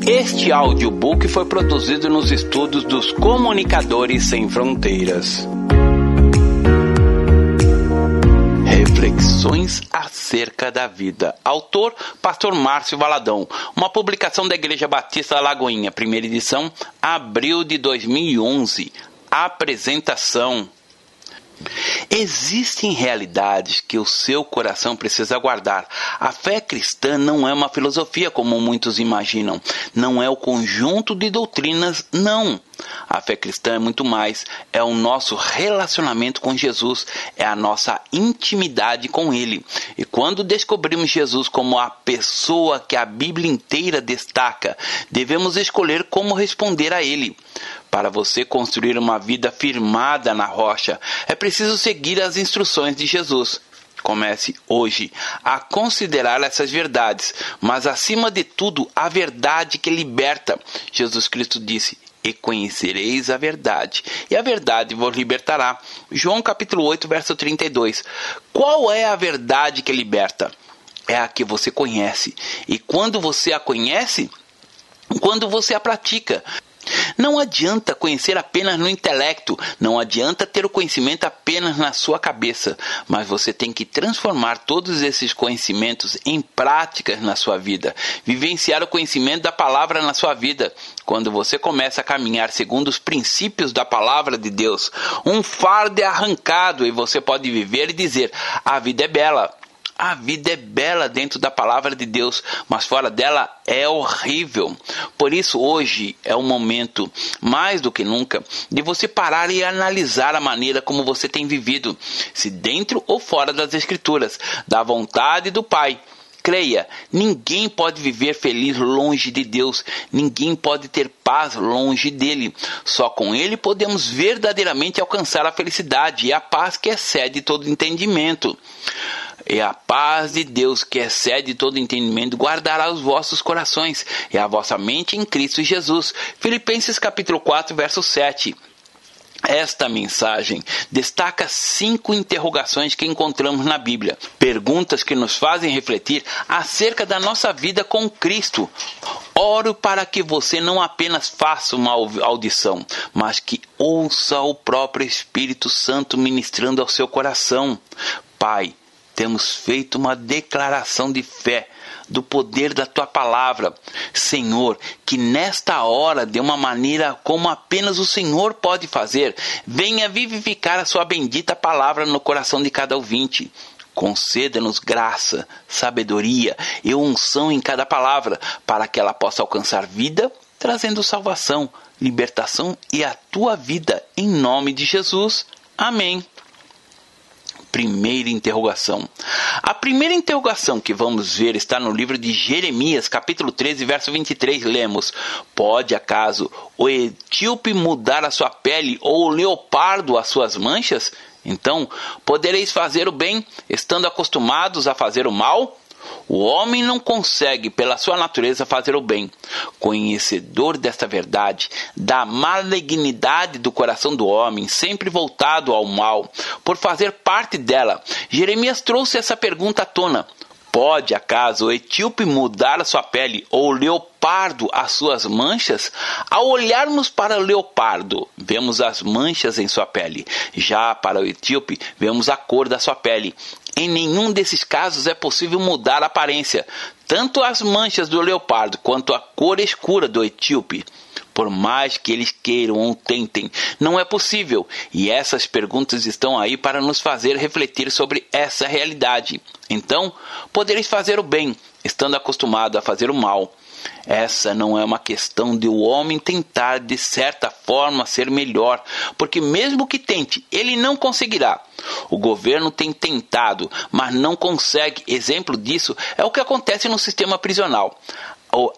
Este audiobook foi produzido nos estudos dos Comunicadores Sem Fronteiras. Reflexões acerca da vida. Autor, Pastor Márcio Valadão. Uma publicação da Igreja Batista da Lagoinha. Primeira edição, abril de 2011. Apresentação. Existem realidades que o seu coração precisa guardar. A fé cristã não é uma filosofia como muitos imaginam. Não é o conjunto de doutrinas, não. A fé cristã é muito mais. É o nosso relacionamento com Jesus. É a nossa intimidade com Ele. E quando descobrimos Jesus como a pessoa que a Bíblia inteira destaca, devemos escolher como responder a Ele. Para você construir uma vida firmada na rocha, é preciso seguir as instruções de Jesus. Comece hoje a considerar essas verdades, mas acima de tudo, a verdade que liberta. Jesus Cristo disse: "E conhecereis a verdade, e a verdade vos libertará." João capítulo 8, verso 32. Qual é a verdade que liberta? É a que você conhece. E quando você a conhece, quando você a pratica. Não adianta conhecer apenas no intelecto, não adianta ter o conhecimento apenas na sua cabeça, mas você tem que transformar todos esses conhecimentos em práticas na sua vida, vivenciar o conhecimento da palavra na sua vida. Quando você começa a caminhar segundo os princípios da palavra de Deus, um fardo é arrancado e você pode viver e dizer: a vida é bela. A vida é bela dentro da palavra de Deus, mas fora dela é horrível. Por isso hoje é o momento, mais do que nunca, de você parar e analisar a maneira como você tem vivido, se dentro ou fora das Escrituras, da vontade do Pai. Creia, ninguém pode viver feliz longe de Deus, ninguém pode ter paz longe dele. Só com ele podemos verdadeiramente alcançar a felicidade e a paz que excede todo entendimento. E a paz de Deus, que excede todo entendimento, guardará os vossos corações e a vossa mente em Cristo Jesus. Filipenses capítulo 4, verso 7. Esta mensagem destaca 5 interrogações que encontramos na Bíblia. Perguntas que nos fazem refletir acerca da nossa vida com Cristo. Oro para que você não apenas faça uma audição, mas que ouça o próprio Espírito Santo ministrando ao seu coração. Pai, temos feito uma declaração de fé do poder da Tua palavra. Senhor, que nesta hora, de uma maneira como apenas o Senhor pode fazer, venha vivificar a Sua bendita palavra no coração de cada ouvinte. Conceda-nos graça, sabedoria e unção em cada palavra, para que ela possa alcançar vida, trazendo salvação, libertação e a Tua vida, em nome de Jesus. Amém. Primeira interrogação. A primeira interrogação que vamos ver está no livro de Jeremias, capítulo 13, verso 23. Lemos: pode acaso o etíope mudar a sua pele ou o leopardo as suas manchas? Então, podereis fazer o bem, estando acostumados a fazer o mal? O homem não consegue, pela sua natureza, fazer o bem. Conhecedor desta verdade, da malignidade do coração do homem, sempre voltado ao mal, por fazer parte dela, Jeremias trouxe essa pergunta à tona: pode acaso o etíope mudar a sua pele ou o leopardo as suas manchas? Ao olharmos para o leopardo, vemos as manchas em sua pele. Já para o etíope, vemos a cor da sua pele. Em nenhum desses casos é possível mudar a aparência, tanto as manchas do leopardo quanto a cor escura do etíope. Por mais que eles queiram ou tentem, não é possível. E essas perguntas estão aí para nos fazer refletir sobre essa realidade. Então, podereis fazer o bem, estando acostumado a fazer o mal. Essa não é uma questão de o homem tentar de certa forma ser melhor, porque mesmo que tente, ele não conseguirá. O governo tem tentado, mas não consegue. Exemplo disso é o que acontece no sistema prisional.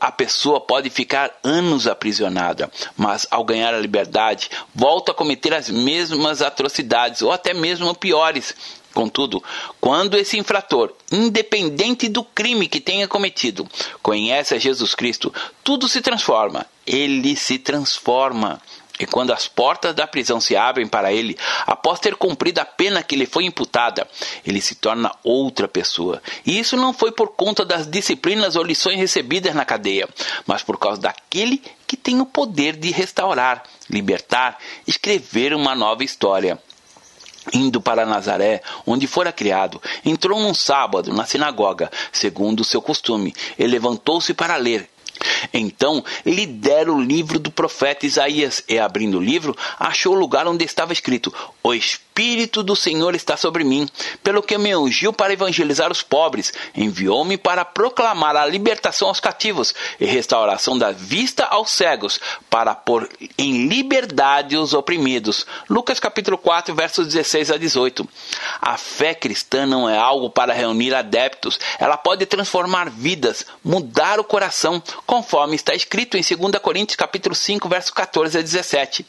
A pessoa pode ficar anos aprisionada, mas ao ganhar a liberdade, volta a cometer as mesmas atrocidades ou até mesmo piores. Contudo, quando esse infrator, independente do crime que tenha cometido, conhece a Jesus Cristo, tudo se transforma. Ele se transforma. E quando as portas da prisão se abrem para ele, após ter cumprido a pena que lhe foi imputada, ele se torna outra pessoa. E isso não foi por conta das disciplinas ou lições recebidas na cadeia, mas por causa daquele que tem o poder de restaurar, libertar, escrever uma nova história. Indo para Nazaré, onde fora criado, entrou num sábado na sinagoga, segundo o seu costume, e levantou-se para ler. Então lhe deram o livro do profeta Isaías, e abrindo o livro, achou o lugar onde estava escrito: O Espírito do Senhor está sobre mim, pelo que me ungiu para evangelizar os pobres, enviou-me para proclamar a libertação aos cativos e restauração da vista aos cegos, para pôr em liberdade os oprimidos. Lucas capítulo 4, versos 16 a 18. A fé cristã não é algo para reunir adeptos, ela pode transformar vidas, mudar o coração, conforme está escrito em 2 Coríntios capítulo 5, versos 14 a 17.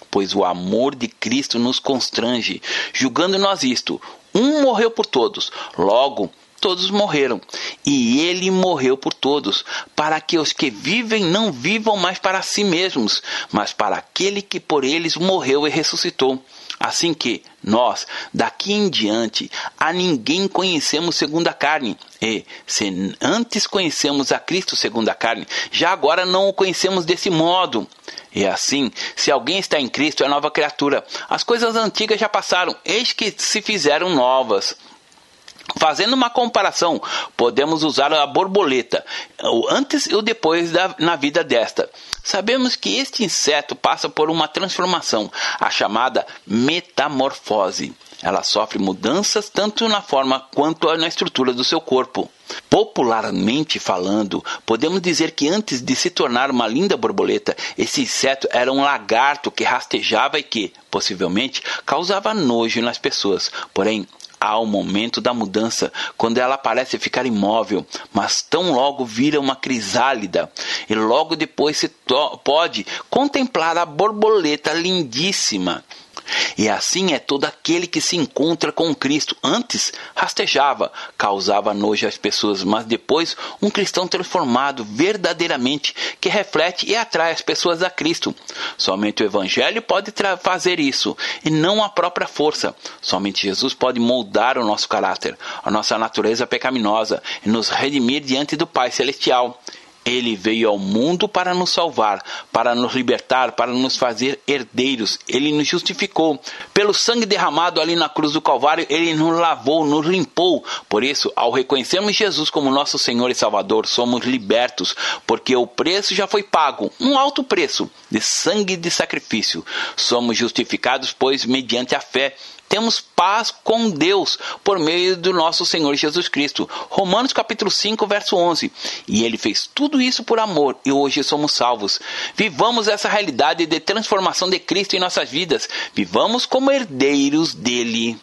Pois o amor de Cristo nos constrange, julgando nós isto: um morreu por todos, logo todos morreram, e ele morreu por todos, para que os que vivem não vivam mais para si mesmos, mas para aquele que por eles morreu e ressuscitou. Assim que nós, daqui em diante, a ninguém conhecemos segundo a carne. E, se antes conhecemos a Cristo segundo a carne, já agora não o conhecemos desse modo. E assim, se alguém está em Cristo, é nova criatura. As coisas antigas já passaram, eis que se fizeram novas. Fazendo uma comparação, podemos usar a borboleta, o antes e o depois na vida desta. Sabemos que este inseto passa por uma transformação, a chamada metamorfose. Ela sofre mudanças tanto na forma quanto na estrutura do seu corpo. Popularmente falando, podemos dizer que antes de se tornar uma linda borboleta, esse inseto era um lagarto que rastejava e que, possivelmente, causava nojo nas pessoas. Porém, há o momento da mudança, quando ela parece ficar imóvel, mas tão logo vira uma crisálida, e logo depois se pode contemplar a borboleta lindíssima. E assim é todo aquele que se encontra com Cristo. Antes rastejava, causava nojo às pessoas, mas depois um cristão transformado verdadeiramente, que reflete e atrai as pessoas a Cristo. Somente o Evangelho pode fazer isso, e não a própria força. Somente Jesus pode moldar o nosso caráter, a nossa natureza pecaminosa, e nos redimir diante do Pai Celestial. Ele veio ao mundo para nos salvar, para nos libertar, para nos fazer herdeiros. Ele nos justificou. Pelo sangue derramado ali na cruz do Calvário, Ele nos lavou, nos limpou. Por isso, ao reconhecermos Jesus como nosso Senhor e Salvador, somos libertos, porque o preço já foi pago, um alto preço de sangue de sacrifício. Somos justificados, pois, mediante a fé, temos paz com Deus por meio do nosso Senhor Jesus Cristo. Romanos capítulo 5, verso 11. E Ele fez tudo isso por amor e hoje somos salvos. Vivamos essa realidade de transformação de Cristo em nossas vidas. Vivamos como herdeiros dele.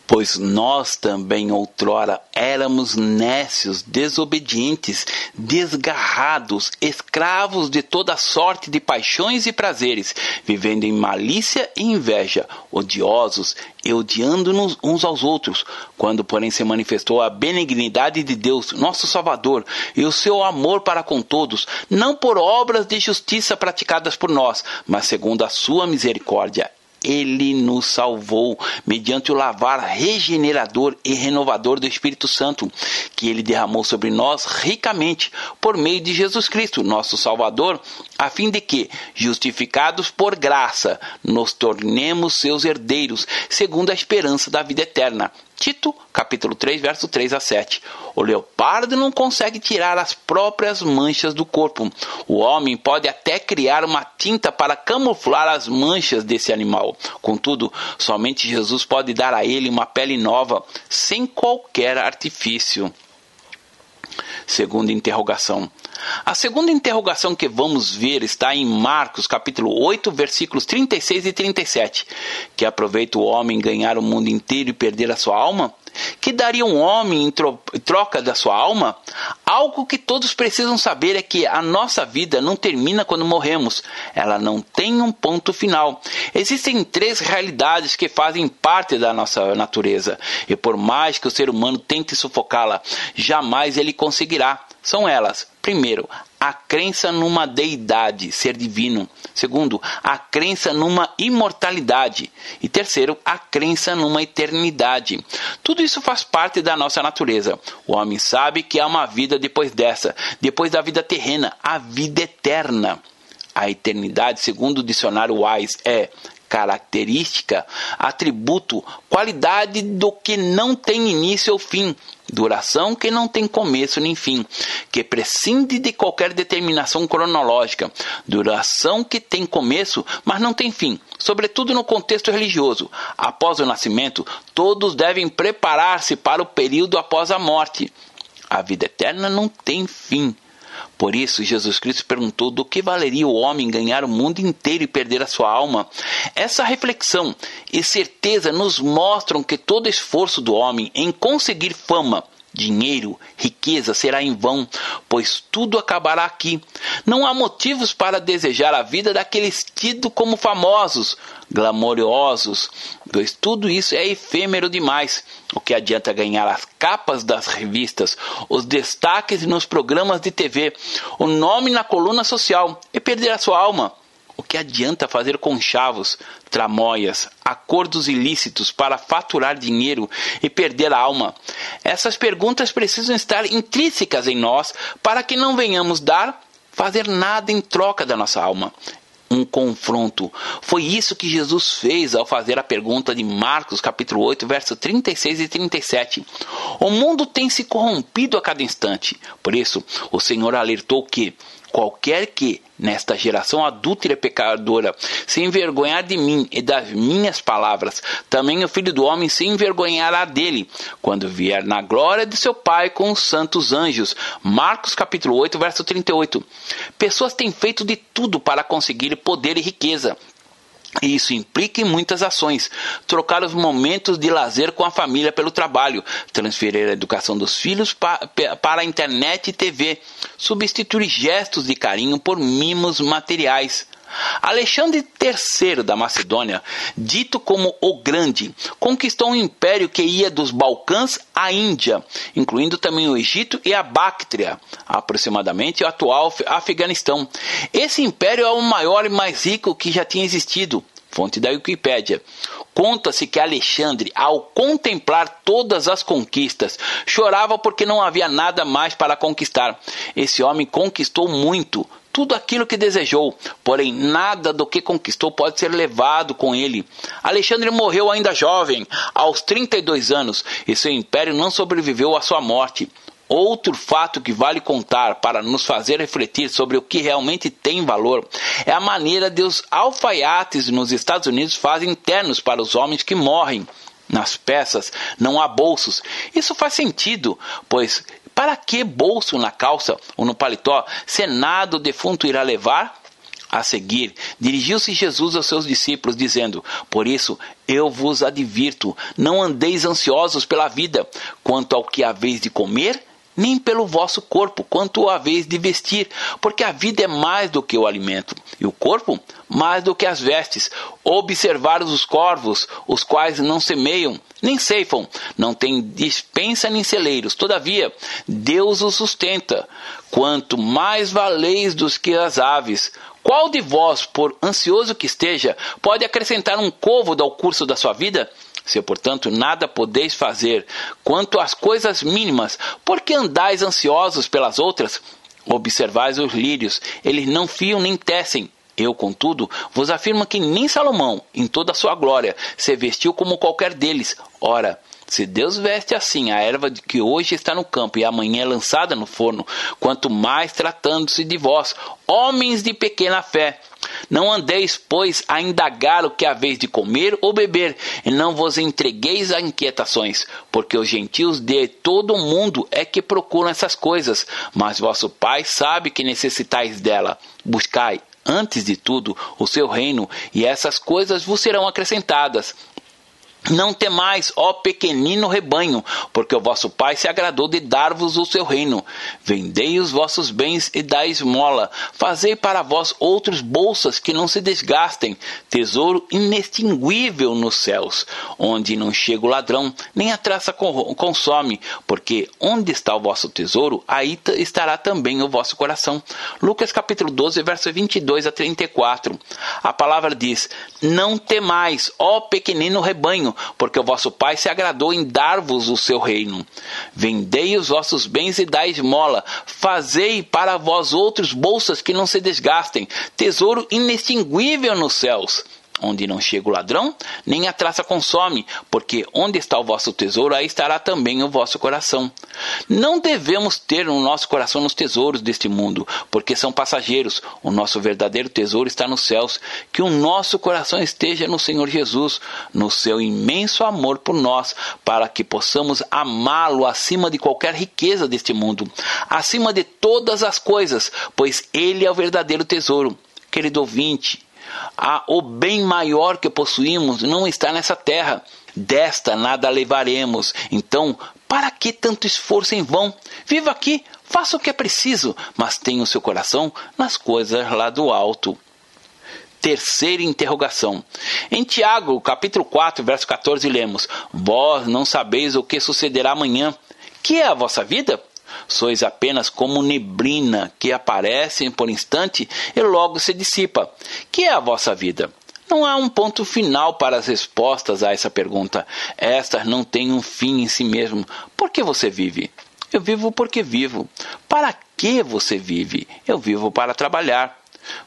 Pois nós também outrora éramos nécios, desobedientes, desgarrados, escravos de toda sorte de paixões e prazeres, vivendo em malícia e inveja, odiosos e odiando-nos uns aos outros. Quando, porém, se manifestou a benignidade de Deus, nosso Salvador, e o seu amor para com todos, não por obras de justiça praticadas por nós, mas segundo a sua misericórdia, Ele nos salvou mediante o lavar regenerador e renovador do Espírito Santo, que Ele derramou sobre nós ricamente por meio de Jesus Cristo, nosso Salvador, a fim de que, justificados por graça, nos tornemos seus herdeiros, segundo a esperança da vida eterna. Tito, capítulo 3, verso 3 a 7. O leopardo não consegue tirar as próprias manchas do corpo. O homem pode até criar uma tinta para camuflar as manchas desse animal. Contudo, somente Jesus pode dar a ele uma pele nova, sem qualquer artifício. Segunda interrogação. A segunda interrogação que vamos ver está em Marcos capítulo 8, versículos 36 e 37. Que aproveita o homem ganhar o mundo inteiro e perder a sua alma? Que daria um homem em troca da sua alma? Algo que todos precisam saber é que a nossa vida não termina quando morremos. Ela não tem um ponto final. Existem 3 realidades que fazem parte da nossa natureza. E por mais que o ser humano tente sufocá-la, jamais ele conseguirá. São elas: primeiro, a crença numa deidade, ser divino. Segundo, a crença numa imortalidade. E terceiro, a crença numa eternidade. Tudo isso faz parte da nossa natureza. O homem sabe que há uma vida depois dessa, depois da vida terrena, a vida eterna. A eternidade, segundo o dicionário Wise, é característica, atributo, qualidade do que não tem início ou fim, duração que não tem começo nem fim, que prescinde de qualquer determinação cronológica, duração que tem começo, mas não tem fim, sobretudo no contexto religioso. Após o nascimento, todos devem preparar-se para o período após a morte. A vida eterna não tem fim. Por isso, Jesus Cristo perguntou do que valeria o homem ganhar o mundo inteiro e perder a sua alma. Essa reflexão e certeza nos mostram que todo esforço do homem em conseguir fama, dinheiro, riqueza será em vão, pois tudo acabará aqui. Não há motivos para desejar a vida daqueles tidos como famosos, glamourosos, pois tudo isso é efêmero demais. O que adianta ganhar as capas das revistas, os destaques nos programas de TV, o nome na coluna social e perder a sua alma? O que adianta fazer conchavos, tramóias, acordos ilícitos para faturar dinheiro e perder a alma? Essas perguntas precisam estar intrínsecas em nós para que não venhamos fazer nada em troca da nossa alma. Um confronto. Foi isso que Jesus fez ao fazer a pergunta de Marcos capítulo 8, versos 36 e 37. O mundo tem se corrompido a cada instante. Por isso, o Senhor alertou que qualquer que, nesta geração adúltera e pecadora, se envergonhar de mim e das minhas palavras, também o Filho do Homem se envergonhará dele, quando vier na glória de seu Pai com os santos anjos. Marcos capítulo 8, verso 38. Pessoas têm feito de tudo para conseguir poder e riqueza. E isso implica em muitas ações: trocar os momentos de lazer com a família pelo trabalho, transferir a educação dos filhos para a internet e TV, substituir gestos de carinho por mimos materiais. Alexandre III da Macedônia, dito como o Grande, conquistou um império que ia dos Balcãs à Índia, incluindo também o Egito e a Báctria, aproximadamente o atual Afeganistão. Esse império é o maior e mais rico que já tinha existido. Fonte da Wikipédia. Conta-se que Alexandre, ao contemplar todas as conquistas, chorava porque não havia nada mais para conquistar. Esse homem conquistou muito, tudo aquilo que desejou, porém nada do que conquistou pode ser levado com ele. Alexandre morreu ainda jovem, aos 32 anos, e seu império não sobreviveu à sua morte. Outro fato que vale contar para nos fazer refletir sobre o que realmente tem valor é a maneira de os alfaiates nos Estados Unidos fazem ternos para os homens que morrem. Nas peças não há bolsos. Isso faz sentido, pois para que bolso na calça ou no paletó se nada o defunto irá levar? A seguir, dirigiu-se Jesus aos seus discípulos, dizendo: por isso eu vos advirto, não andeis ansiosos pela vida, quanto ao que haveis de comer, nem pelo vosso corpo, quanto haveis de vestir, porque a vida é mais do que o alimento, e o corpo mais do que as vestes. Observar os corvos, os quais não semeiam, nem ceifam, não têm despensa nem celeiros, todavia Deus os sustenta. Quanto mais valeis do que as aves. Qual de vós, por ansioso que esteja, pode acrescentar um côvado ao curso da sua vida? Se, portanto, nada podeis fazer quanto às coisas mínimas, por que andais ansiosos pelas outras? Observais os lírios, eles não fiam nem tecem. Eu, contudo, vos afirmo que nem Salomão, em toda a sua glória, se vestiu como qualquer deles. Ora, se Deus veste assim a erva que hoje está no campo e amanhã é lançada no forno, quanto mais tratando-se de vós, homens de pequena fé. Não andeis, pois, a indagar o que haveis de comer ou beber, e não vos entregueis a inquietações, porque os gentios de todo o mundo é que procuram essas coisas, mas vosso Pai sabe que necessitais dela. Buscai, antes de tudo, o seu reino, e essas coisas vos serão acrescentadas. Não temais, ó pequenino rebanho, porque o vosso Pai se agradou de dar-vos o seu reino. Vendei os vossos bens e dai esmola. Fazei para vós outros bolsas que não se desgastem, tesouro inextinguível nos céus, onde não chega o ladrão, nem a traça consome, porque onde está o vosso tesouro, aí estará também o vosso coração. Lucas capítulo 12, versos 22 a 34. A palavra diz: não temais, ó pequenino rebanho, porque o vosso Pai se agradou em dar-vos o seu reino. Vendei os vossos bens e dai esmola. Fazei para vós outros bolsas que não se desgastem, tesouro inextinguível nos céus, onde não chega o ladrão, nem a traça consome, porque onde está o vosso tesouro, aí estará também o vosso coração. Não devemos ter no nosso coração os tesouros deste mundo, porque são passageiros. O nosso verdadeiro tesouro está nos céus. Que o nosso coração esteja no Senhor Jesus, no seu imenso amor por nós, para que possamos amá-lo acima de qualquer riqueza deste mundo, acima de todas as coisas, pois Ele é o verdadeiro tesouro. Querido ouvinte, o bem maior que possuímos não está nessa terra. Desta nada levaremos. Então, para que tanto esforço em vão? Viva aqui, faça o que é preciso, mas tenha o seu coração nas coisas lá do alto. Terceira interrogação. Em Tiago, capítulo 4, verso 14, lemos: vós não sabeis o que sucederá amanhã. Que é a vossa vida? Sois apenas como neblina que aparece por instante e logo se dissipa. Que é a vossa vida? Não há um ponto final para as respostas a essa pergunta. Estas não têm um fim em si mesmo. Por que você vive? Eu vivo porque vivo. Para que você vive? Eu vivo para trabalhar.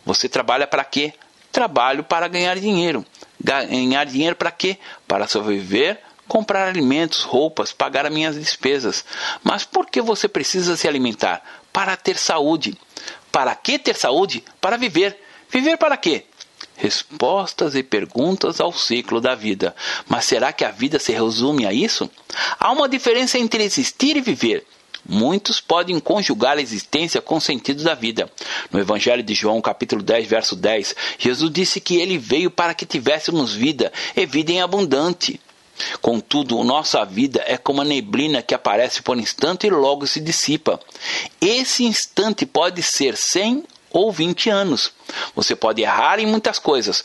Você trabalha para quê? Trabalho para ganhar dinheiro. Ganhar dinheiro para quê? Para sobreviver, comprar alimentos, roupas, pagar as minhas despesas. Mas por que você precisa se alimentar? Para ter saúde. Para que ter saúde? Para viver. Viver para quê? Respostas e perguntas ao ciclo da vida. Mas será que a vida se resume a isso? Há uma diferença entre existir e viver. Muitos podem conjugar a existência com o sentido da vida. No Evangelho de João, capítulo 10, verso 10, Jesus disse que ele veio para que tivéssemos vida, e vida em abundante. Contudo, nossa vida é como a neblina que aparece por um instante e logo se dissipa. Esse instante pode ser 100 ou 20 anos. Você pode errar em muitas coisas.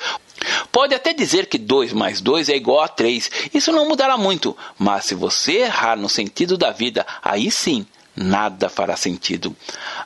Pode até dizer que 2 mais 2 é igual a 3. Isso não mudará muito. Mas se você errar no sentido da vida, aí sim, nada fará sentido.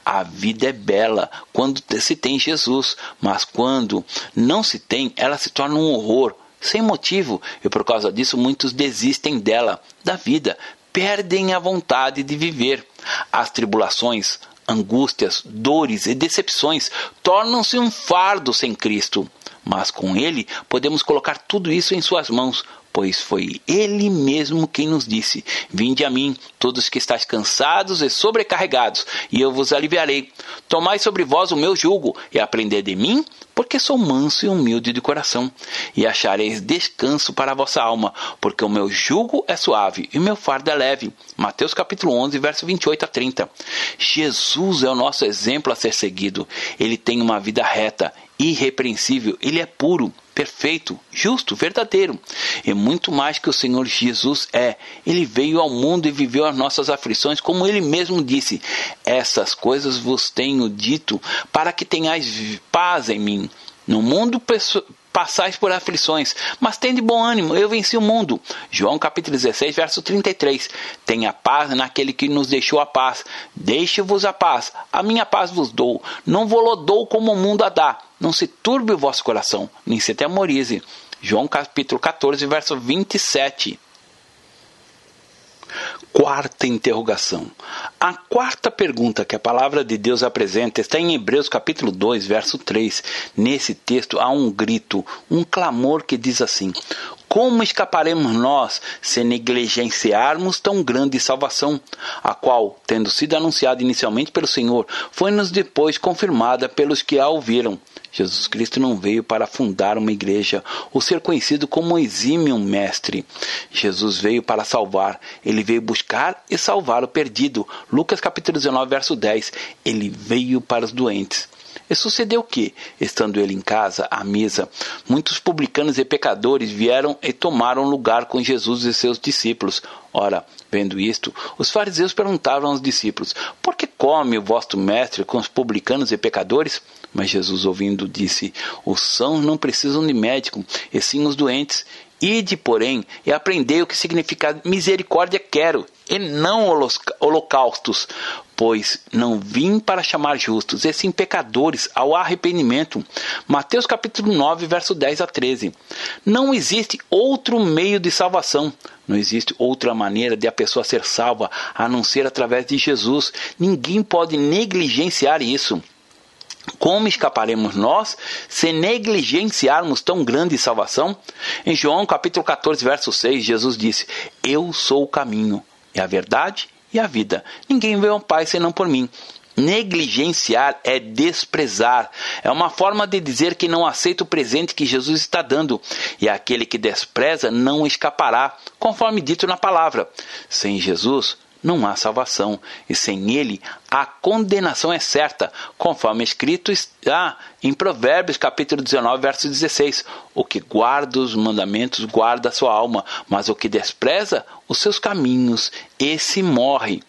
A vida é bela quando se tem Jesus. Mas quando não se tem, ela se torna um horror. Sem motivo, e por causa disso muitos desistem dela, da vida, perdem a vontade de viver. As tribulações, angústias, dores e decepções tornam-se um fardo sem Cristo. Mas com Ele podemos colocar tudo isso em suas mãos, pois foi Ele mesmo quem nos disse: vinde a mim, todos que estáis cansados e sobrecarregados, e eu vos aliviarei. Tomai sobre vós o meu jugo, e aprendei de mim, porque sou manso e humilde de coração, e achareis descanso para a vossa alma, porque o meu jugo é suave e o meu fardo é leve. Mateus capítulo 11, verso 28 a 30. Jesus é o nosso exemplo a ser seguido. Ele tem uma vida reta, irrepreensível, ele é puro, perfeito, justo, verdadeiro. E muito mais que o Senhor Jesus é. Ele veio ao mundo e viveu as nossas aflições, como ele mesmo disse: essas coisas vos tenho dito para que tenhais paz em mim. No mundo passais por aflições, mas tende bom ânimo, eu venci o mundo. João capítulo 16, verso 33. Tenha paz naquele que nos deixou a paz. Deixe-vos a paz, a minha paz vos dou. Não vos dou como o mundo a dá. Não se turbe o vosso coração, nem se atemorize. João capítulo 14, verso 27. Quarta interrogação. A quarta pergunta que a palavra de Deus apresenta está em Hebreus capítulo 2, verso 3. Nesse texto há um grito, um clamor que diz assim: como escaparemos nós se negligenciarmos tão grande salvação, a qual, tendo sido anunciada inicialmente pelo Senhor, foi-nos depois confirmada pelos que a ouviram? Jesus Cristo não veio para fundar uma igreja ou ser conhecido como um exímio mestre. Jesus veio para salvar. Ele veio buscar e salvar o perdido. Lucas capítulo 19, verso 10. Ele veio para os doentes. E sucedeu que, estando ele em casa, à mesa, muitos publicanos e pecadores vieram e tomaram lugar com Jesus e seus discípulos. Ora, vendo isto, os fariseus perguntavam aos discípulos: por que come o vosso mestre com os publicanos e pecadores? Mas Jesus, ouvindo, disse: os sãos não precisam de médico, e sim os doentes. Ide, porém, e aprendei o que significa misericórdia quero, e não holocaustos, pois não vim para chamar justos, e sim pecadores ao arrependimento. Mateus capítulo 9, verso 10 a 13. Não existe outro meio de salvação. Não existe outra maneira de a pessoa ser salva a não ser através de Jesus. Ninguém pode negligenciar isso. Como escaparemos nós se negligenciarmos tão grande salvação? Em João capítulo 14, verso 6, Jesus disse: eu sou o caminho, e a verdade e a vida. Ninguém vê ao Pai senão por mim. Negligenciar é desprezar. É uma forma de dizer que não aceita o presente que Jesus está dando. E aquele que despreza não escapará, conforme dito na palavra. Sem Jesus não há salvação, e sem ele a condenação é certa, conforme escrito está em Provérbios capítulo 19, verso 16. O que guarda os mandamentos guarda a sua alma, mas o que despreza os seus caminhos, esse morre.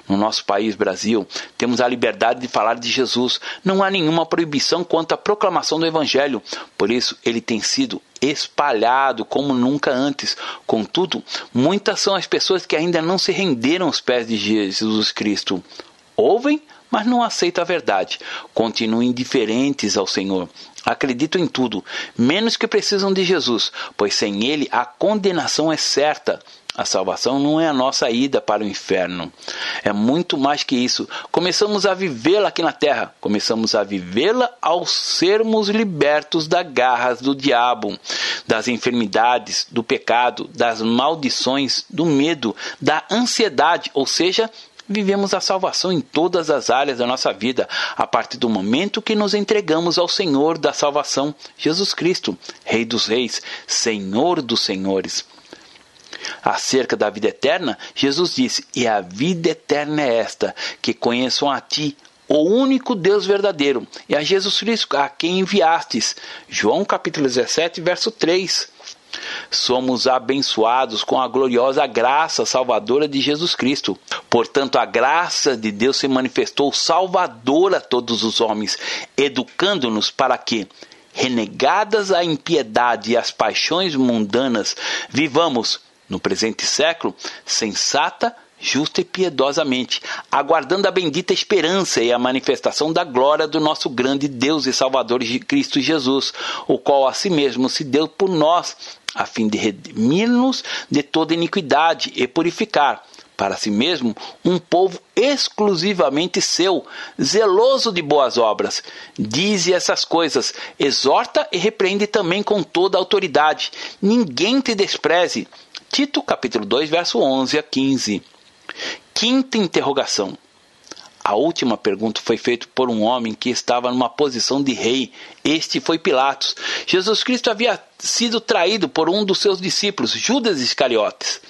No nosso país, Brasil, temos a liberdade de falar de Jesus. Não há nenhuma proibição quanto à proclamação do Evangelho. Por isso, ele tem sido espalhado como nunca antes. Contudo, muitas são as pessoas que ainda não se renderam aos pés de Jesus Cristo. Ouvem, mas não aceitam a verdade. Continuam indiferentes ao Senhor. Acreditam em tudo, menos que precisam de Jesus, pois sem ele a condenação é certa. A salvação não é a nossa ida para o inferno. É muito mais que isso. Começamos a vivê-la aqui na terra. Começamos a vivê-la ao sermos libertos das garras do diabo, das enfermidades, do pecado, das maldições, do medo, da ansiedade. Ou seja, vivemos a salvação em todas as áreas da nossa vida, a partir do momento que nos entregamos ao Senhor da salvação, Jesus Cristo, Rei dos Reis, Senhor dos Senhores. Acerca da vida eterna, Jesus disse: e a vida eterna é esta, que conheçam a ti, o único Deus verdadeiro, e a Jesus Cristo, a quem enviastes. João capítulo 17, verso 3. Somos abençoados com a gloriosa graça salvadora de Jesus Cristo. Portanto, a graça de Deus se manifestou salvadora a todos os homens, educando-nos para que, renegadas a impiedade e as paixões mundanas, vivamos no presente século, sensata, justa e piedosamente, aguardando a bendita esperança e a manifestação da glória do nosso grande Deus e Salvador de Cristo Jesus, o qual a si mesmo se deu por nós, a fim de redimir-nos de toda iniquidade e purificar para si mesmo um povo exclusivamente seu, zeloso de boas obras. Dize essas coisas, exorta e repreende também com toda a autoridade. Ninguém te despreze. Tito, capítulo 2, verso 11 a 15. Quinta interrogação. A última pergunta foi feita por um homem que estava numa posição de rei. Este foi Pilatos. Jesus Cristo havia sido traído por um dos seus discípulos, Judas Iscariotes.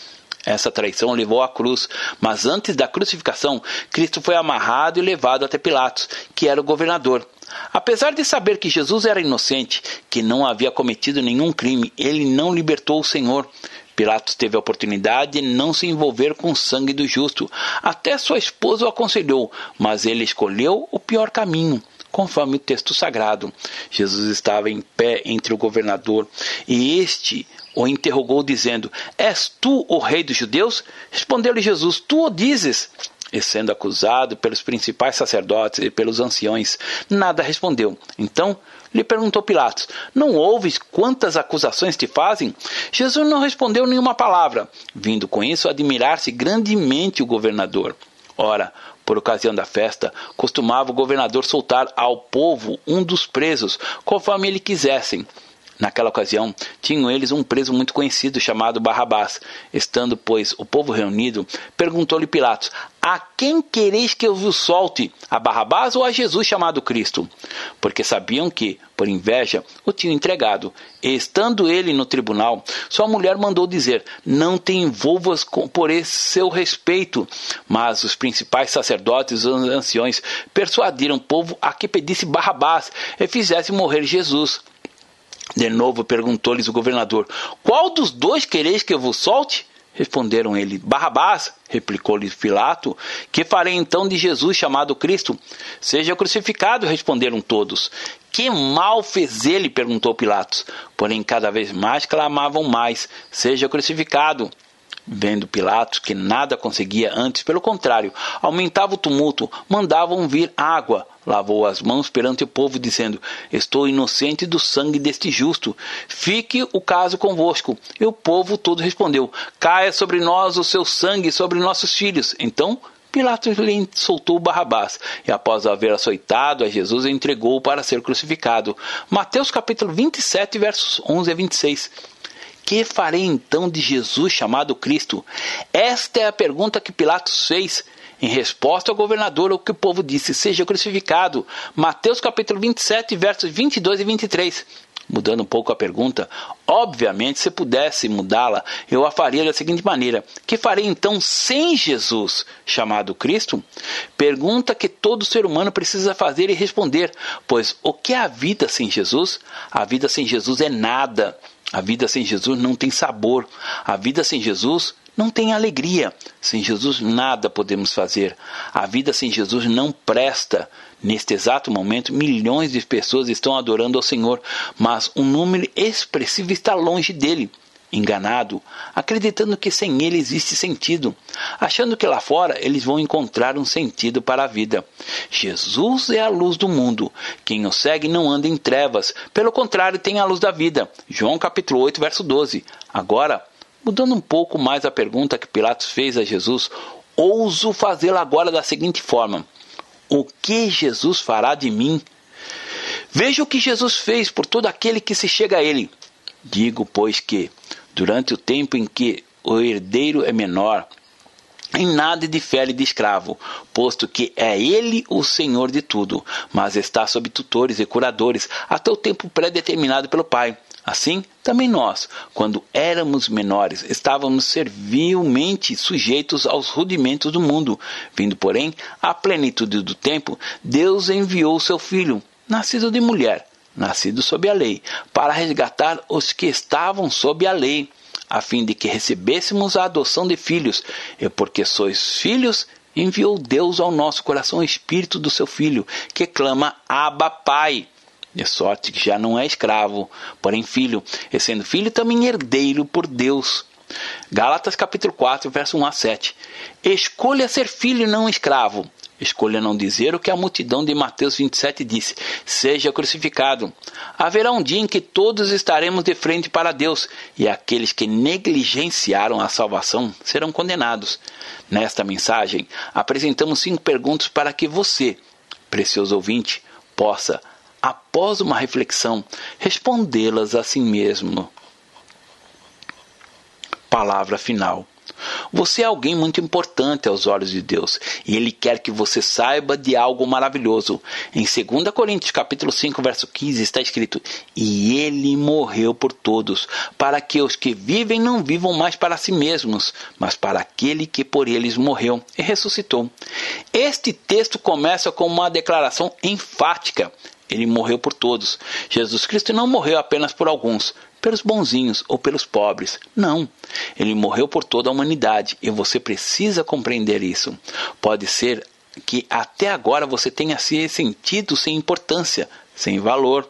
Essa traição levou à cruz, mas antes da crucificação, Cristo foi amarrado e levado até Pilatos, que era o governador. Apesar de saber que Jesus era inocente, que não havia cometido nenhum crime, ele não libertou o Senhor. Pilatos teve a oportunidade de não se envolver com o sangue do justo. Até sua esposa o aconselhou, mas ele escolheu o pior caminho, conforme o texto sagrado. Jesus estava em pé entre o governador e este o interrogou dizendo: és tu o rei dos judeus? Respondeu-lhe Jesus: tu o dizes. E sendo acusado pelos principais sacerdotes e pelos anciões, nada respondeu. Então lhe perguntou Pilatos: não ouves quantas acusações te fazem? Jesus não respondeu nenhuma palavra, vindo com isso admirar-se grandemente o governador. Ora, por ocasião da festa, costumava o governador soltar ao povo um dos presos, conforme ele quisessem. Naquela ocasião, tinham eles um preso muito conhecido chamado Barrabás. Estando, pois, o povo reunido, perguntou-lhe Pilatos: a quem quereis que eu vos solte? A Barrabás ou a Jesus chamado Cristo? Porque sabiam que, por inveja, o tinham entregado. E estando ele no tribunal, sua mulher mandou dizer: não te envolvas por esse seu respeito. Mas os principais sacerdotes e os anciões persuadiram o povo a que pedisse Barrabás e fizesse morrer Jesus. De novo perguntou-lhes o governador: qual dos dois quereis que eu vos solte? Responderam ele: Barrabás. Replicou-lhe Pilato: que farei então de Jesus chamado Cristo? Seja crucificado, responderam todos. Que mal fez ele? Perguntou Pilatos. Porém cada vez mais clamavam mais: seja crucificado. Vendo Pilatos que nada conseguia, antes, pelo contrário, aumentava o tumulto, mandavam vir água. Lavou as mãos perante o povo, dizendo: estou inocente do sangue deste justo. Fique o caso convosco. E o povo todo respondeu: caia sobre nós o seu sangue, sobre nossos filhos. Então Pilatos lhe soltou Barrabás, e após haver açoitado a Jesus, entregou-o para ser crucificado. Mateus capítulo 27, versos 11 a 26. Que farei então de Jesus chamado Cristo? Esta é a pergunta que Pilatos fez. Em resposta ao governador, o que o povo disse: seja crucificado. Mateus capítulo 27, versos 22 e 23. Mudando um pouco a pergunta, obviamente, se pudesse mudá-la, eu a faria da seguinte maneira: que farei então sem Jesus chamado Cristo? Pergunta que todo ser humano precisa fazer e responder, pois o que é a vida sem Jesus? A vida sem Jesus é nada. A vida sem Jesus não tem sabor. A vida sem Jesus não tem alegria. Sem Jesus nada podemos fazer. A vida sem Jesus não presta. Neste exato momento, milhões de pessoas estão adorando ao Senhor, mas um número expressivo está longe dele, enganado, acreditando que sem ele existe sentido, achando que lá fora eles vão encontrar um sentido para a vida. Jesus é a luz do mundo. Quem o segue não anda em trevas, pelo contrário, tem a luz da vida. João capítulo 8, verso 12. Agora, mudando um pouco mais a pergunta que Pilatos fez a Jesus, ouso fazê-la agora da seguinte forma: o que Jesus fará de mim? Veja o que Jesus fez por todo aquele que se chega a ele. Digo, pois, que, durante o tempo em que o herdeiro é menor, em nada difere de escravo, posto que é ele o senhor de tudo, mas está sob tutores e curadores até o tempo pré-determinado pelo Pai. Assim, também nós, quando éramos menores, estávamos servilmente sujeitos aos rudimentos do mundo. Vindo, porém, à plenitude do tempo, Deus enviou o seu Filho, nascido de mulher, nascido sob a lei, para resgatar os que estavam sob a lei, a fim de que recebêssemos a adoção de filhos. E porque sois filhos, enviou Deus ao nosso coração o Espírito do seu Filho, que clama: Abba, Pai. De sorte que já não é escravo, porém filho, e sendo filho também herdeiro por Deus. Gálatas capítulo 4, verso 1 a 7. Escolha ser filho e não escravo. Escolha não dizer o que a multidão de Mateus 27 disse: seja crucificado. Haverá um dia em que todos estaremos de frente para Deus, e aqueles que negligenciaram a salvação serão condenados. Nesta mensagem, apresentamos 5 perguntas para que você, precioso ouvinte, possa, após uma reflexão, respondê-las a si mesmo. Palavra final. Você é alguém muito importante aos olhos de Deus, e Ele quer que você saiba de algo maravilhoso. Em 2 Coríntios capítulo 5, verso 15 está escrito: e Ele morreu por todos, para que os que vivem não vivam mais para si mesmos, mas para aquele que por eles morreu e ressuscitou. Este texto começa com uma declaração enfática. Ele morreu por todos. Jesus Cristo não morreu apenas por alguns, pelos bonzinhos ou pelos pobres. Não. Ele morreu por toda a humanidade, e você precisa compreender isso. Pode ser que até agora você tenha se sentido sem importância, sem valor.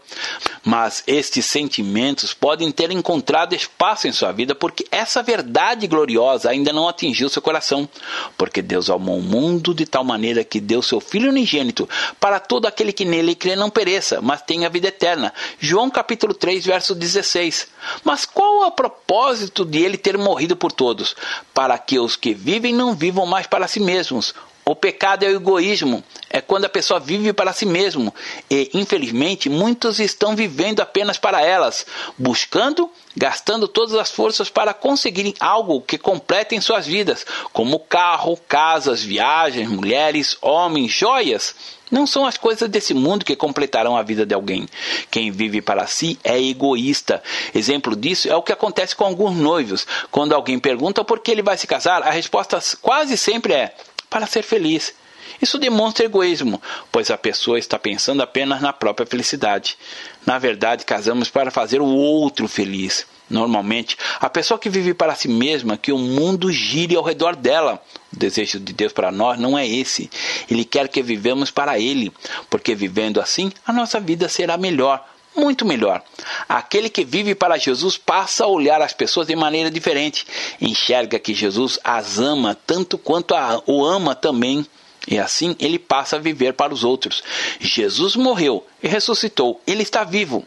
Mas estes sentimentos podem ter encontrado espaço em sua vida porque essa verdade gloriosa ainda não atingiu seu coração. Porque Deus amou o mundo de tal maneira que deu seu Filho unigênito para todo aquele que nele crê não pereça, mas tenha vida eterna. João capítulo 3, verso 16. Mas qual é o propósito de ele ter morrido por todos? Para que os que vivem não vivam mais para si mesmos. O pecado é o egoísmo, é quando a pessoa vive para si mesmo e, infelizmente, muitos estão vivendo apenas para elas, buscando, gastando todas as forças para conseguirem algo que completem suas vidas, como carro, casas, viagens, mulheres, homens, joias. Não são as coisas desse mundo que completarão a vida de alguém. Quem vive para si é egoísta. Exemplo disso é o que acontece com alguns noivos. Quando alguém pergunta por que ele vai se casar, a resposta quase sempre é: para ser feliz. Isso demonstra egoísmo, pois a pessoa está pensando apenas na própria felicidade. Na verdade, casamos para fazer o outro feliz. Normalmente, a pessoa que vive para si mesma, que o mundo gire ao redor dela. O desejo de Deus para nós não é esse. Ele quer que vivamos para Ele, porque vivendo assim, a nossa vida será melhor. Muito melhor. Aquele que vive para Jesus passa a olhar as pessoas de maneira diferente. Enxerga que Jesus as ama tanto quanto o ama também. E assim ele passa a viver para os outros. Jesus morreu e ressuscitou. Ele está vivo.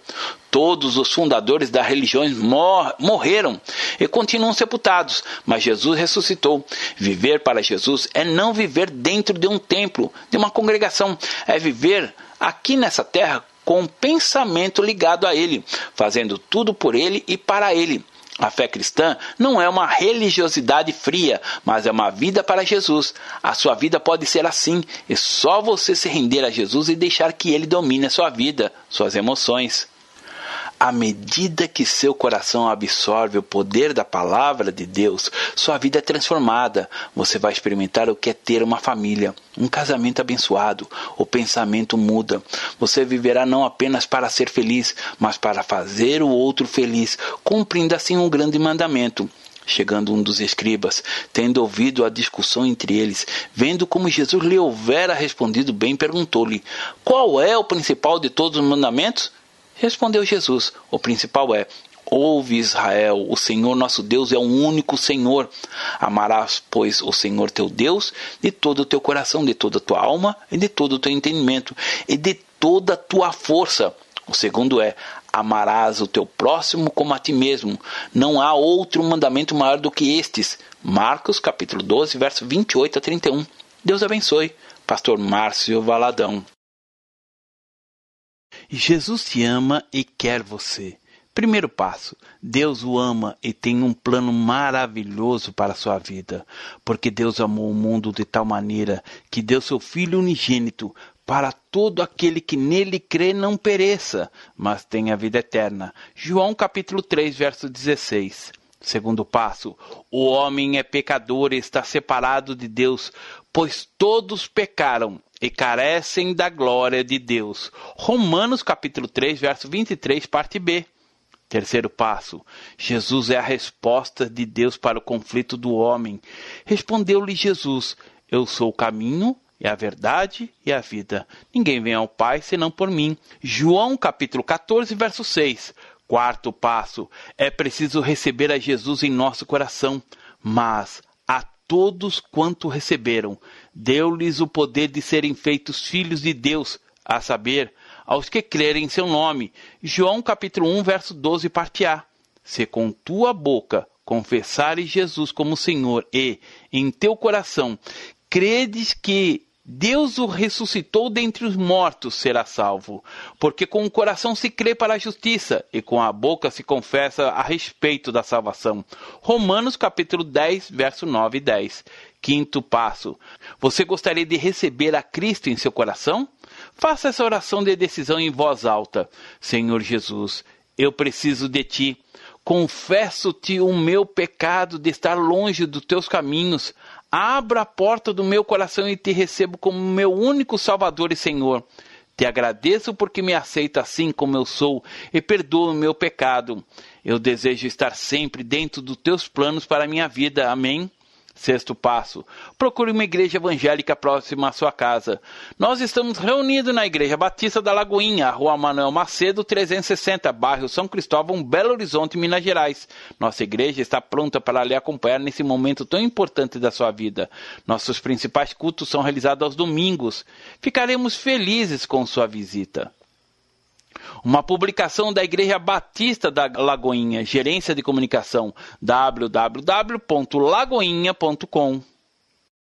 Todos os fundadores das religiões morreram e continuam sepultados. Mas Jesus ressuscitou. Viver para Jesus é não viver dentro de um templo, de uma congregação. É viver aqui nessa terra com um pensamento ligado a Ele, fazendo tudo por Ele e para Ele. A fé cristã não é uma religiosidade fria, mas é uma vida para Jesus. A sua vida pode ser assim, e só você se render a Jesus e deixar que Ele domine a sua vida, suas emoções. À medida que seu coração absorve o poder da palavra de Deus, sua vida é transformada. Você vai experimentar o que é ter uma família, um casamento abençoado. O pensamento muda. Você viverá não apenas para ser feliz, mas para fazer o outro feliz, cumprindo assim um grande mandamento. Chegando um dos escribas, tendo ouvido a discussão entre eles, vendo como Jesus lhe houvera respondido bem, perguntou-lhe: qual é o principal de todos os mandamentos? Respondeu Jesus: o principal é: ouve, Israel, o Senhor nosso Deus é o único Senhor. Amarás, pois, o Senhor teu Deus de todo o teu coração, de toda a tua alma e de todo o teu entendimento e de toda a tua força. O segundo é: amarás o teu próximo como a ti mesmo. Não há outro mandamento maior do que estes. Marcos, capítulo 12, verso 28 a 31. Deus abençoe. Pastor Márcio Valadão. Jesus te ama e quer você. Primeiro passo: Deus o ama e tem um plano maravilhoso para a sua vida. Porque Deus amou o mundo de tal maneira que deu seu Filho unigênito para todo aquele que nele crê não pereça, mas tenha vida eterna. João capítulo 3, verso 16. Segundo passo: o homem é pecador e está separado de Deus, pois todos pecaram e carecem da glória de Deus. Romanos capítulo 3, verso 23, parte B. Terceiro passo: Jesus é a resposta de Deus para o conflito do homem. Respondeu-lhe Jesus: eu sou o caminho e a verdade e a vida. Ninguém vem ao Pai senão por mim. João capítulo 14, verso 6. Quarto passo: é preciso receber a Jesus em nosso coração, mas a todos quanto receberam, deu-lhes o poder de serem feitos filhos de Deus, a saber, aos que crerem em seu nome. João capítulo 1, verso 12, parte A. Se com tua boca confessares Jesus como Senhor e, em teu coração, credes que Deus o ressuscitou dentre os mortos, será salvo. Porque com o coração se crê para a justiça e com a boca se confessa a respeito da salvação. Romanos capítulo 10, verso 9 e 10. Quinto passo: você gostaria de receber a Cristo em seu coração? Faça essa oração de decisão em voz alta. Senhor Jesus, eu preciso de Ti. Confesso-te o meu pecado de estar longe dos Teus caminhos. Abra a porta do meu coração e te recebo como meu único Salvador e Senhor. Te agradeço porque me aceita assim como eu sou e perdoa o meu pecado. Eu desejo estar sempre dentro dos teus planos para a minha vida. Amém? Sexto passo: procure uma igreja evangélica próxima à sua casa. Nós estamos reunidos na Igreja Batista da Lagoinha, Rua Manuel Macedo, 360, bairro São Cristóvão, Belo Horizonte, Minas Gerais. Nossa igreja está pronta para lhe acompanhar nesse momento tão importante da sua vida. Nossos principais cultos são realizados aos domingos. Ficaremos felizes com sua visita. Uma publicação da Igreja Batista da Lagoinha, Gerência de Comunicação, www.lagoinha.com.